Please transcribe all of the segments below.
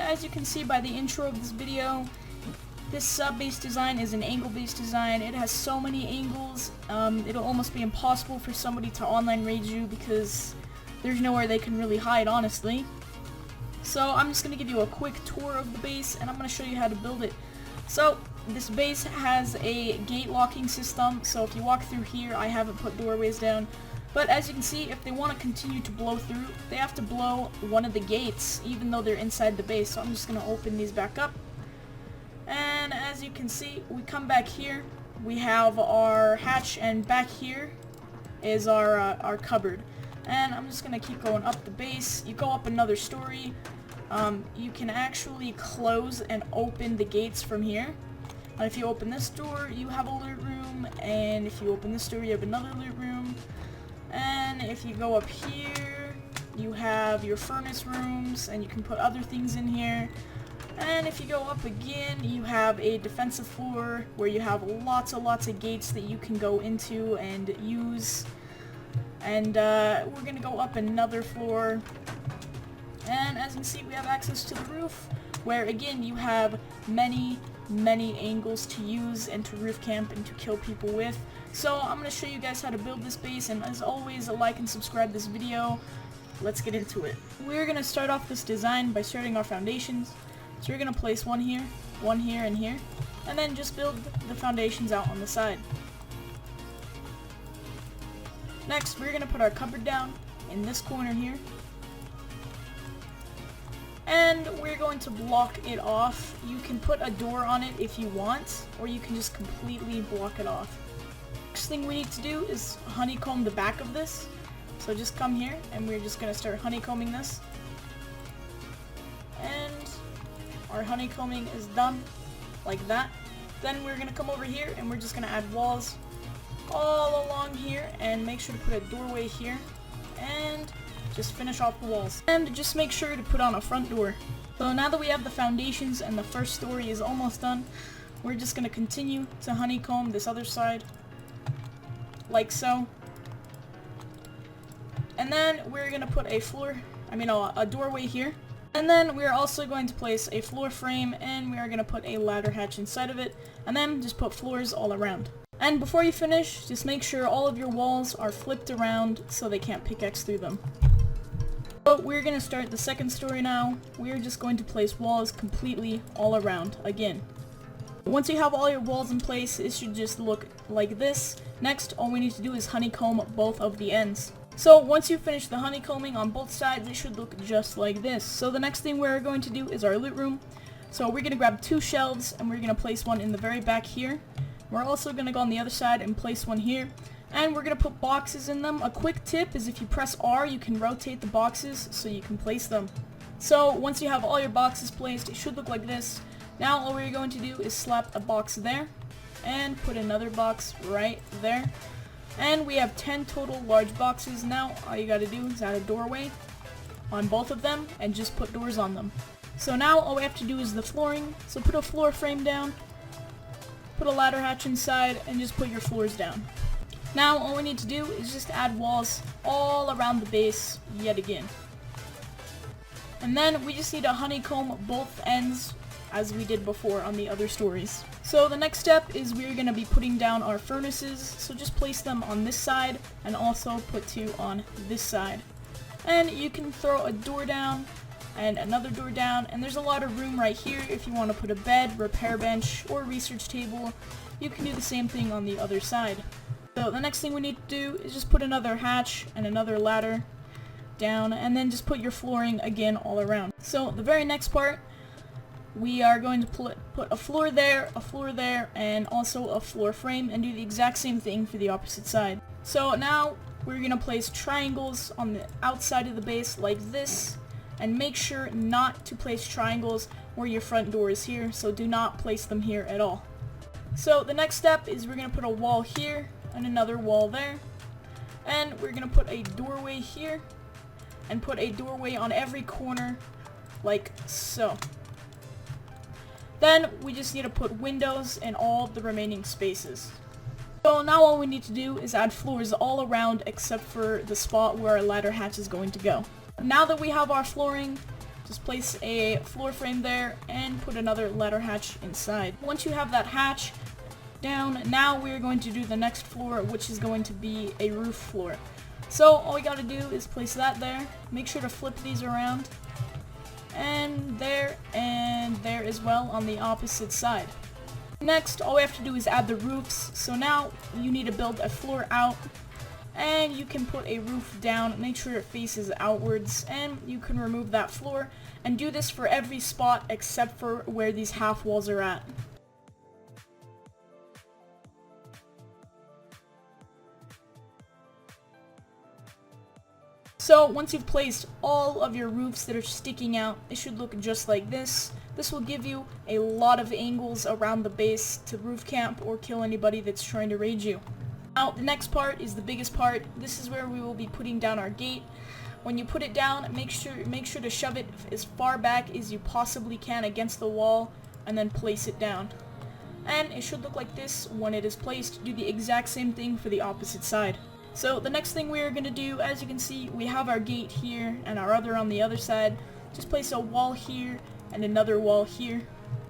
as you can see by the intro of this video, this sub-base design is an angle-based design. It has so many angles, it'll almost be impossible for somebody to online raid you because there's nowhere they can really hide, honestly. So I'm just going to give you a quick tour of the base, and I'm going to show you how to build it. So this base has a gate locking system, so if you walk through here, I haven't put doorways down. But as you can see, if they want to continue to blow through, they have to blow one of the gates, even though they're inside the base. So I'm just going to open these back up. And as you can see, we come back here, we have our hatch, and back here is our cupboard. And I'm just going to keep going up the base. You go up another story. You can actually close and open the gates from here. And if you open this door, you have a loot room, and if you open this door, you have another loot room. And if you go up here, you have your furnace rooms, and you can put other things in here. And if you go up again, you have a defensive floor where you have lots of gates that you can go into and use. And we're going to go up another floor. And as you can see, we have access to the roof, where again you have many angles to use and to roof camp and to kill people with. So I'm going to show you guys how to build this base, and as always, like and subscribe this video. Let's get into it. We're going to start off this design by starting our foundations. So you're going to place one here, and here, and then just build the foundations out on the side. Next, we're going to put our cupboard down in this corner here. And we're going to block it off. You can put a door on it if you want, or you can just completely block it off. Next thing we need to do is honeycomb the back of this. So just come here, and we're just going to start honeycombing this. And our honeycombing is done, like that. Then we're going to come over here, and we're just going to add walls all along here, and make sure to put a doorway here, and just finish off the walls. And just make sure to put on a front door. So now that we have the foundations and the first story is almost done, we're just going to continue to honeycomb this other side, like so. And then we're going to put a doorway here. And then we're also going to place a floor frame, and we are going to put a ladder hatch inside of it, and then just put floors all around. And before you finish, just make sure all of your walls are flipped around so they can't pickaxe through them. So we're going to start the second story now. We're just going to place walls completely all around again. Once you have all your walls in place, it should just look like this. Next, all we need to do is honeycomb both of the ends. So once you finish the honeycombing on both sides, it should look just like this. So the next thing we're going to do is our loot room. So we're going to grab 2 shelves, and we're going to place one in the very back here. We're also going to go on the other side and place one here. And we're going to put boxes in them. A quick tip is if you press R, you can rotate the boxes so you can place them. So once you have all your boxes placed, it should look like this. Now all we're going to do is slap a box there, and put another box right there. And we have 10 total large boxes. Now all you gotta do is add a doorway on both of them and just put doors on them. So now all we have to do is the flooring. So put a floor frame down, put a ladder hatch inside, and just put your floors down. Now all we need to do is just add walls all around the base yet again. And then we just need to honeycomb both ends as we did before on the other stories. So the next step is we're going to be putting down our furnaces, so just place them on this side and also put 2 on this side. And you can throw a door down and another door down, and there's a lot of room right here if you want to put a bed, repair bench, or research table. You can do the same thing on the other side. So the next thing we need to do is just put another hatch and another ladder down, and then just put your flooring again all around. So the very next part, we are going to put a floor there, and also a floor frame, and do the exact same thing for the opposite side. So now we're going to place triangles on the outside of the base like this, and make sure not to place triangles where your front door is here, so do not place them here at all. So the next step is we're going to put a wall here and another wall there, and we're going to put a doorway here and put a doorway on every corner like so. Then we just need to put windows in all the remaining spaces. So now all we need to do is add floors all around except for the spot where our ladder hatch is going to go. Now that we have our flooring, Just place a floor frame there and put another ladder hatch inside. Once you have that hatch down, now we're going to do the next floor, which is going to be a roof floor. So all we gotta do is place that there. Make sure to flip these around. And there as well on the opposite side. Next, all we have to do is add the roofs. So now you need to build a floor out, and you can put a roof down. Make sure it faces outwards, and you can remove that floor, and do this for every spot except for where these half walls are at. So once you've placed all of your roofs that are sticking out, it should look just like this. This will give you a lot of angles around the base to roof camp or kill anybody that's trying to raid you. Now the next part is the biggest part. This is where we will be putting down our gate. When you put it down, make sure to shove it as far back as you possibly can against the wall and then place it down. And it should look like this when it is placed. Do the exact same thing for the opposite side. So the next thing we're going to do, as you can see, we have our gate here and our other on the other side. Just place a wall here and another wall here.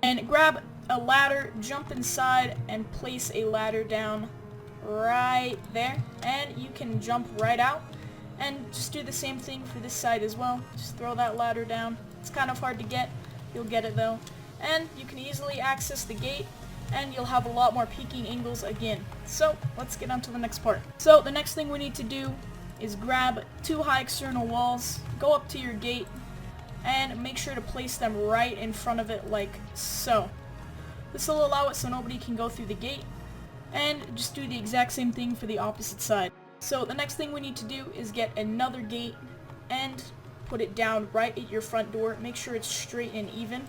And grab a ladder, jump inside, and place a ladder down right there. And you can jump right out. And just do the same thing for this side as well. Just throw that ladder down. It's kind of hard to get. You'll get it though. And you can easily access the gate, and you'll have a lot more peeking angles again. So let's get on to the next part. So the next thing we need to do is grab 2 high external walls, go up to your gate, and make sure to place them right in front of it like so. This will allow it so nobody can go through the gate, and just do the exact same thing for the opposite side. So the next thing we need to do is get another gate and put it down right at your front door. Make sure it's straight and even.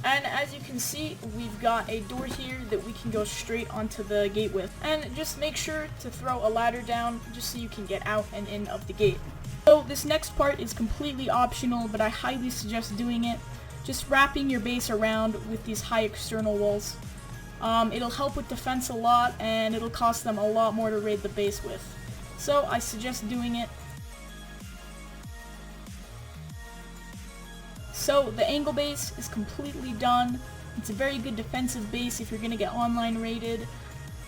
And as you can see, we've got a door here that we can go straight onto the gate with. And just make sure to throw a ladder down just so you can get out and in of the gate. So this next part is completely optional, but I highly suggest doing it. Just wrapping your base around with these high external walls. It'll help with defense a lot, and it'll cost them a lot more to raid the base with. So I suggest doing it. So the angle base is completely done. It's a very good defensive base if you're going to get online raided.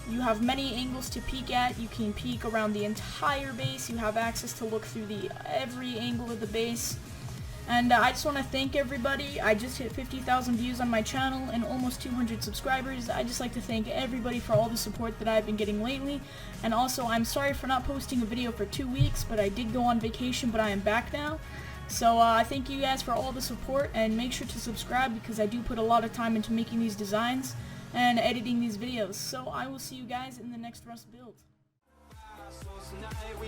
You have many angles to peek at. You can peek around the entire base. You have access to look through every angle of the base. And I just want to thank everybody. I just hit 50,000 views on my channel and almost 200 subscribers. I just like to thank everybody for all the support that I've been getting lately. And also, I'm sorry for not posting a video for 2 weeks, but I did go on vacation, but I am back now. So I thank you guys for all the support, and make sure to subscribe because I do put a lot of time into making these designs and editing these videos. So I will see you guys in the next Rust build. So tonight we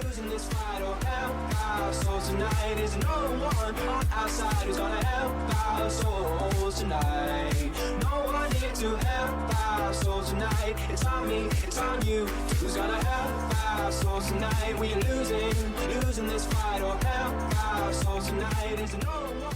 losing this fight or help out. So tonight is no one on our side who's gonna help our souls tonight. No one here to help our souls tonight. It's on me, it's on you. Who's gonna help our souls tonight? We losing this fight or help our souls tonight is no one.